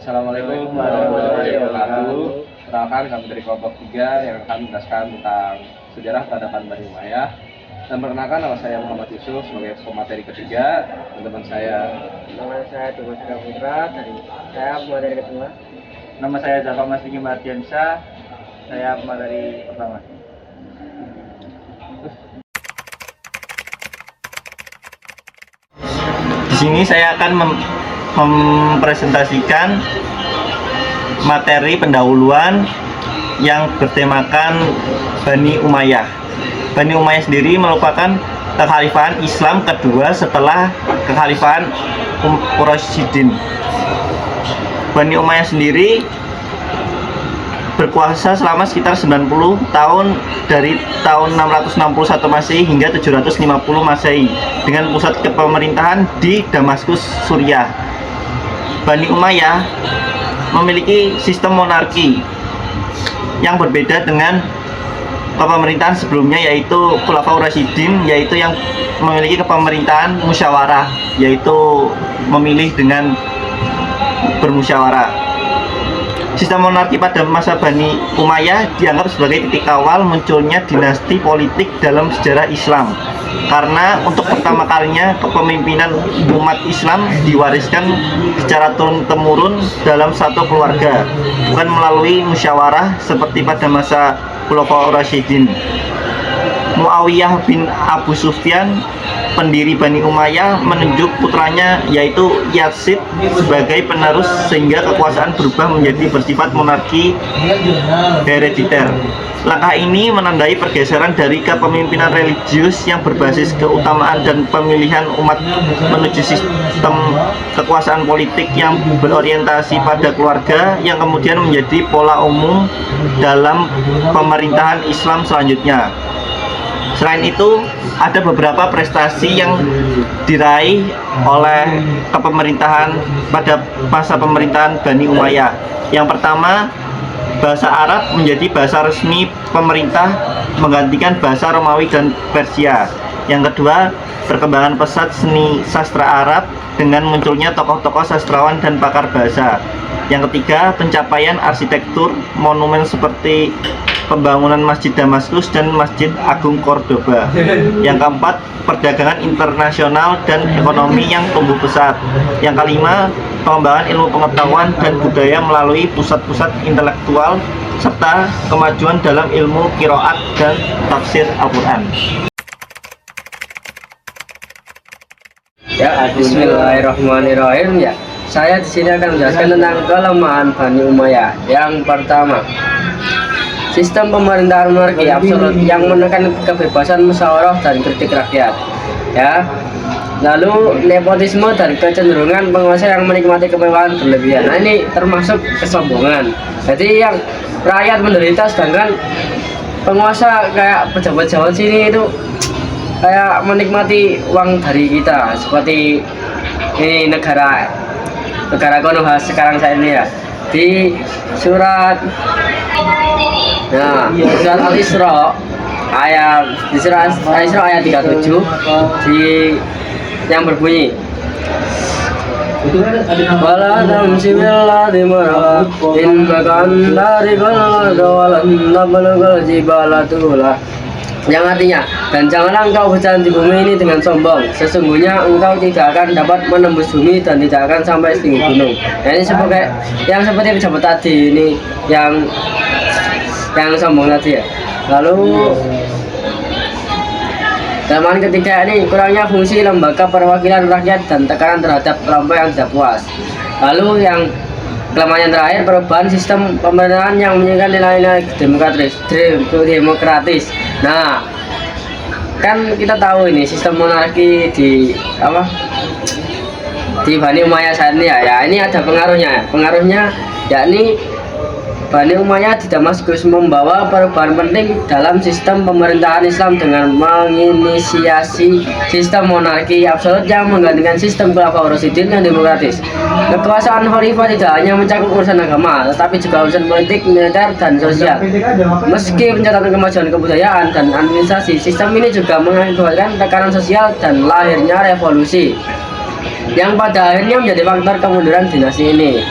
Assalamualaikum warahmatullahi wabarakatuh. Perkenalkan, kami dari kelompok 3 yang akan menjelaskan tentang sejarah peradaban Bani Umayyah. Dan perkenalkan, nama saya Muhammad Yusuf sebagai pemateri ketiga, dan teman saya. Nama saya Dimas Putra, saya pemateri kedua. Nama saya Zafar Masdiki Mardiansyah, saya pemateri pertama. Di sini saya akan mempresentasikan materi pendahuluan yang bertemakan Bani Umayyah. Bani Umayyah sendiri merupakan kekhalifahan Islam kedua setelah kekhalifahan Rasyidin. Bani Umayyah sendiri berkuasa selama sekitar 90 tahun dari tahun 661 Masehi hingga 750 Masehi dengan pusat kepemerintahan di Damaskus, Suriah. Bani Umayyah memiliki sistem monarki yang berbeda dengan kepemerintahan sebelumnya, yaitu Khulafaur Rasyidin, yaitu yang memiliki kepemerintahan musyawarah, yaitu memilih dengan bermusyawarah. Sistem monarki pada masa Bani Umayyah dianggap sebagai titik awal munculnya dinasti politik dalam sejarah Islam, karena untuk pertama kalinya kepemimpinan umat Islam diwariskan secara turun-temurun dalam satu keluarga, bukan melalui musyawarah seperti pada masa Khulafaur Rasyidin. Muawiyah bin Abu Sufyan, pendiri Bani Umayyah, menunjuk putranya yaitu Yazid sebagai penerus, sehingga kekuasaan berubah menjadi bersifat monarki herediter. Langkah ini menandai pergeseran dari kepemimpinan religius yang berbasis keutamaan dan pemilihan umat menuju sistem kekuasaan politik yang berorientasi pada keluarga, yang kemudian menjadi pola umum dalam pemerintahan Islam selanjutnya. Selain itu, ada beberapa prestasi yang diraih oleh kepemerintahan pada masa pemerintahan Bani Umayyah. Yang pertama, bahasa Arab menjadi bahasa resmi pemerintah, menggantikan bahasa Romawi dan Persia. Yang kedua, perkembangan pesat seni sastra Arab dengan munculnya tokoh-tokoh sastrawan dan pakar bahasa. Yang ketiga, pencapaian arsitektur monumen seperti pembangunan Masjid Damaskus dan Masjid Agung Cordoba. Yang keempat, perdagangan internasional dan ekonomi yang tumbuh pesat. Yang kelima, pengembangan ilmu pengetahuan dan budaya melalui pusat-pusat intelektual, serta kemajuan dalam ilmu qiraat dan tafsir Al-Quran. Ya, Bismillahirrahmanirrahim. Ya, saya di sini akan menjelaskan tentang kelemahan Bani Umayyah. Yang pertama, sistem pemerintahan monarki absolut yang menekan kebebasan musyawarah dan kritik rakyat. Ya. Lalu nepotisme dan kecenderungan penguasa yang menikmati kemewahan berlebihan. Nah, ini termasuk kesombongan. Jadi yang rakyat menderita, sedangkan penguasa kayak pejabat-pejabat sini itu kayak menikmati uang dari kita, seperti ini negara Konoha sekarang saya ini ya. Di surat Al-Isra ayat 37 yang berbunyi, wala tamshi bil ardi marha innaka antarikal walan tablughal jibala tula, yang artinya, dan janganlah engkau berjalan di bumi ini dengan sombong, sesungguhnya engkau tidak akan dapat menembus bumi dan tidak akan sampai setinggi gunung. Nah, ini sebagai yang seperti pejabat tadi ini yang sombong tadi ya. Lalu kelemahan ketiga ini kurangnya fungsi lembaga perwakilan rakyat dan tekanan terhadap kelompok yang tidak puas. Lalu yang kelemahan yang terakhir, perubahan sistem pemerintahan yang menginginkan nilai-nilai demokratis. Nah, kan kita tahu ini sistem monarki di Bani Umayyah saat ini ya ini ada pengaruhnya yakni Bani Umayyah di Damaskus membawa perubahan penting dalam sistem pemerintahan Islam dengan menginisiasi sistem monarki absolut yang menggantikan sistem Khulafaur Rasyidin yang demokratis. Kekuasaan khalifah tidak hanya mencakup urusan agama, tetapi juga urusan politik, militer, dan sosial. Meski mencatatkan kemajuan kebudayaan dan administrasi, sistem ini juga mengakibatkan tekanan sosial dan lahirnya revolusi, yang pada akhirnya menjadi faktor kemunduran dinasti ini.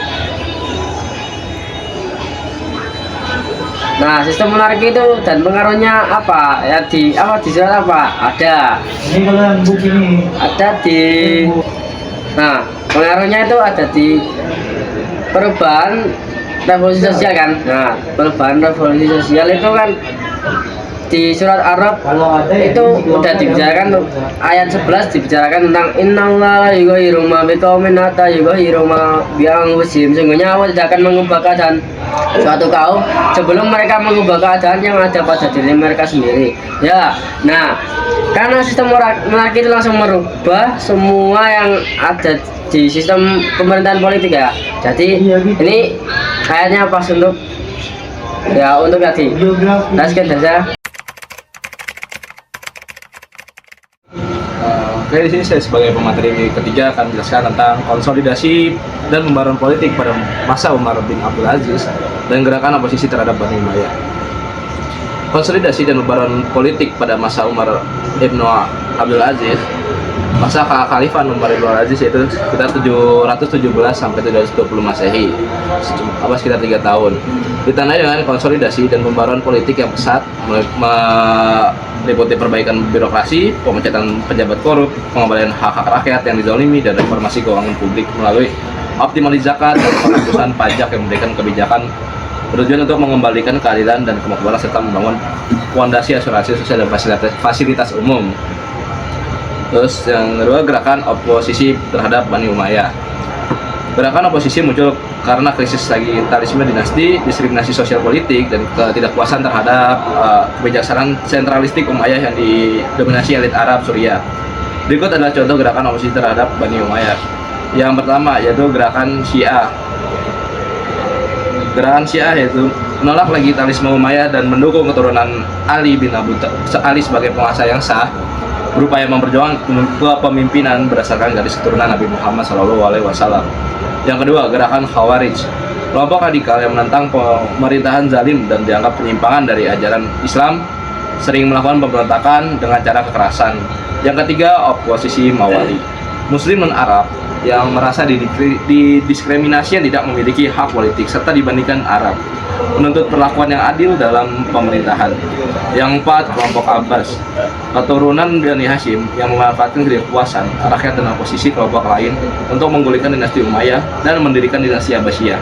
Nah, sistem monarki itu dan pengaruhnya apa? Ya di surat apa? Ada. Ini kalau yang buku ini. Ada di. Nah, pengaruhnya itu ada di perubahan revolusi sosial kan. Nah, perubahan revolusi sosial itu kan di surat Arab Kalau ada ya, itu ini udah dua dibicarakan tuh, orang. ayat 11 dibicarakan tentang innallaha yughayyiru ma biqaumin hatta yughayyiru ma bi anfusihim. Sesungguhnya Allah tidak akan mengubah keadaan suatu kaum sebelum mereka mengubah keadaan yang ada pada diri mereka sendiri. Ya, nah karena sistem monarki itu langsung merubah semua yang ada di sistem pemerintahan politik ya. Jadi Iya, gitu. ini kayaknya pas untuk tadi. Biografi. Nah, sekian dari saya. Oke, di sini saya sebagai pemateri ketiga akan menjelaskan tentang konsolidasi dan pembaruan politik pada masa Umar bin Abdul Aziz dan gerakan oposisi terhadap Bani Umayyah. Konsolidasi dan pembaruan politik pada masa Umar ibn Abdul Aziz, masa kekhalifahan Umar ibn Abdul Aziz yaitu sekitar 717 sampai 720 Masehi, sekitar 3 tahun. Ditandai dengan konsolidasi dan pembaruan politik yang pesat, meliputi perbaikan birokrasi, pemecatan pejabat korup, pengembalian hak-hak rakyat yang dizalimi, dan reformasi keuangan publik melalui optimalisasi zakat dan penghapusan pajak yang memberikan kebijakan bertujuan untuk mengembalikan keadilan dan kemakmuran serta membangun fondasi asuransi sosial dan fasilitas umum. Terus yang kedua, gerakan oposisi terhadap Bani Umayyah. Gerakan oposisi muncul karena krisis legitimisme dinasti, diskriminasi sosial politik, dan ketidakpuasan terhadap kebijaksanaan sentralistik Umayyah yang didominasi elit Arab Suriah. Berikut adalah contoh gerakan oposisi terhadap Bani Umayyah. Yang pertama yaitu gerakan Syiah. Gerakan Syiah yaitu menolak legitimisme Umayyah dan mendukung keturunan Ali bin Abi Thalib sebagai penguasa yang sah, berupaya memperjuangkan kepemimpinan berdasarkan garis keturunan Nabi Muhammad SAW. Yang kedua, gerakan Khawarij, kelompok radikal yang menentang pemerintahan zalim dan dianggap penyimpangan dari ajaran Islam, sering melakukan pemberontakan dengan cara kekerasan. Yang ketiga, oposisi Mawali, Muslim non-Arab yang merasa didiskriminasi yang tidak memiliki hak politik serta dibandingkan Arab, menuntut perlakuan yang adil dalam pemerintahan. Yang empat, kelompok Abbas, keturunan Bani Hashim yang memanfaatkan ketidakpuasan rakyat dan oposisi kelompok lain untuk menggulingkan dinasti Umayyah dan mendirikan dinasti Abbasiyah.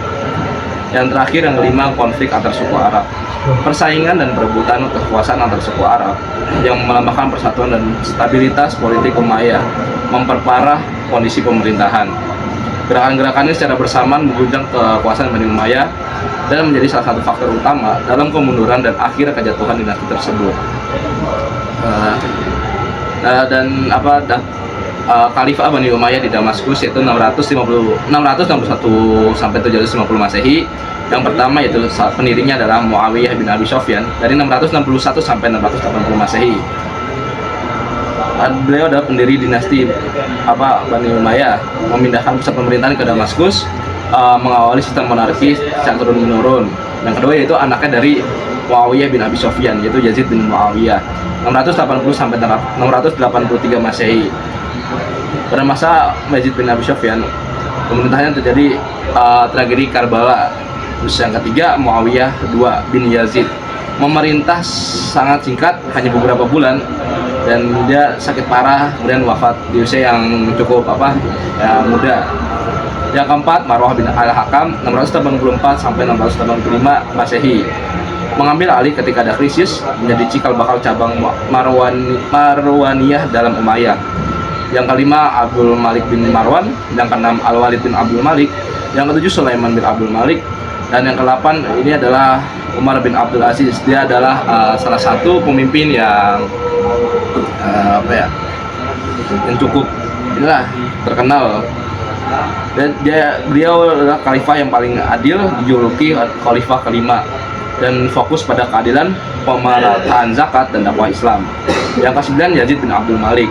Yang terakhir, yang kelima, konflik antar suku Arab, persaingan dan perebutan kekuasaan antar suku Arab yang melemahkan persatuan dan stabilitas politik Umayyah, memperparah kondisi pemerintahan. Gerakan-gerakan ini secara bersamaan mengguncang kekuasaan Bani Umayyah dan menjadi salah satu faktor utama dalam kemunduran dan akhir kejatuhan dinasti tersebut. Khalifah Bani Umayyah di Damaskus yaitu 661 sampai 750 Masehi. Yang pertama yaitu pendirinya adalah Muawiyah bin Abi Sufyan dari 661 sampai 680 Masehi. Beliau adalah pendiri dinasti Bani Umayyah, memindahkan pusat pemerintahan ke Damaskus, mengawali sistem monarki secara turun-menurun. Yang kedua yaitu anaknya dari Muawiyah bin Abi Sufyan yaitu Yazid bin Muawiyah 680 sampai 683 Masehi. Pada masa Yazid bin Abi Sufyan, pemerintahannya terjadi tragedi Karbala. Terus yang ketiga, Muawiyah II bin Yazid, memerintah sangat singkat, hanya beberapa bulan, dan dia sakit parah, kemudian wafat di usia yang cukup muda. Yang keempat, Marwah bin Al-Hakam 684 sampai 685 Masehi, mengambil alih ketika ada krisis, menjadi cikal bakal cabang Marwaniyah dalam Umayyah. Yang kelima, Abdul Malik bin Marwan. Yang keenam, Al-Walid bin Abdul Malik. Yang ketujuh, Sulaiman bin Abdul Malik. Dan yang ke-8 ini adalah Umar bin Abdul Aziz. Dia adalah salah satu pemimpin yang yang cukup terkenal. Dan beliau adalah khalifah yang paling adil, dijuluki khalifah kelima, dan fokus pada keadilan, pemerataan zakat, dan dakwah Islam. Yang ke-9, Yazid bin Abdul Malik,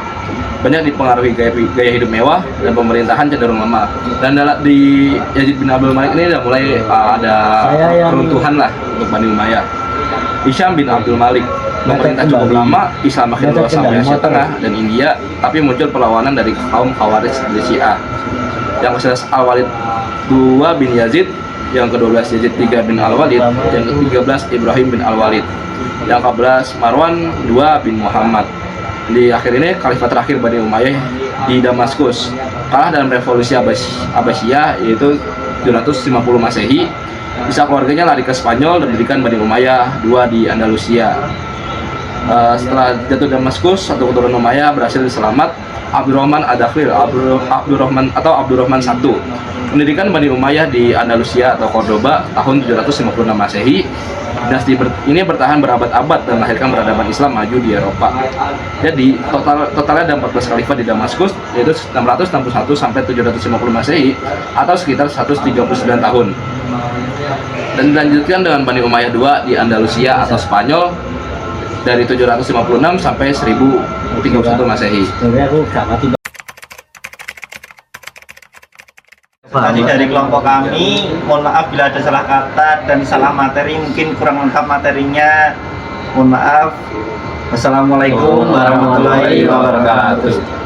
banyak dipengaruhi gaya hidup mewah dan pemerintahan cenderung lemah. Dan di Yazid bin Abdul Malik ini mulai ada keruntuhan untuk Bani Umayyah. Hisham bin Abdul Malik memerintah cukup lama, Islam makin luas sampai Asia Tengah dan India, tapi muncul perlawanan dari kaum Khawarij dari Syiah. Yang ke-11, Al-Walid II bin Yazid yang ke-12 Yazid III bin Al-Walid, yang ke-13 Ibrahim bin Al-Walid, yang ke-11 Marwan II bin Muhammad. Di akhir ini khalifah terakhir Bani Umayyah di Damaskus kalah dalam revolusi Abbasiyah yaitu 750 Masehi. Bisa keluarganya lari ke Spanyol dan mendirikan Bani Umayyah II di Andalusia. Setelah jatuh Damaskus, satu keturunan Umayyah berhasil selamat, Abdurrahman Ad-Dakhil, Abdurrahman I, mendirikan Bani Umayyah di Andalusia atau Cordoba tahun 756 Masehi. Dinasti ini bertahan berabad-abad dan melahirkan peradaban Islam maju di Eropa. Jadi totalnya ada 14 khalifah di Damaskus, yaitu 661 sampai 750 Masehi atau sekitar 139 tahun. Dan dilanjutkan dengan Bani Umayyah II di Andalusia atau Spanyol dari 756 sampai 1031 Masehi. Tadi dari kelompok kami, mohon maaf bila ada salah kata dan salah materi, mungkin kurang lengkap materinya. Mohon maaf. Wassalamualaikum warahmatullahi wabarakatuh.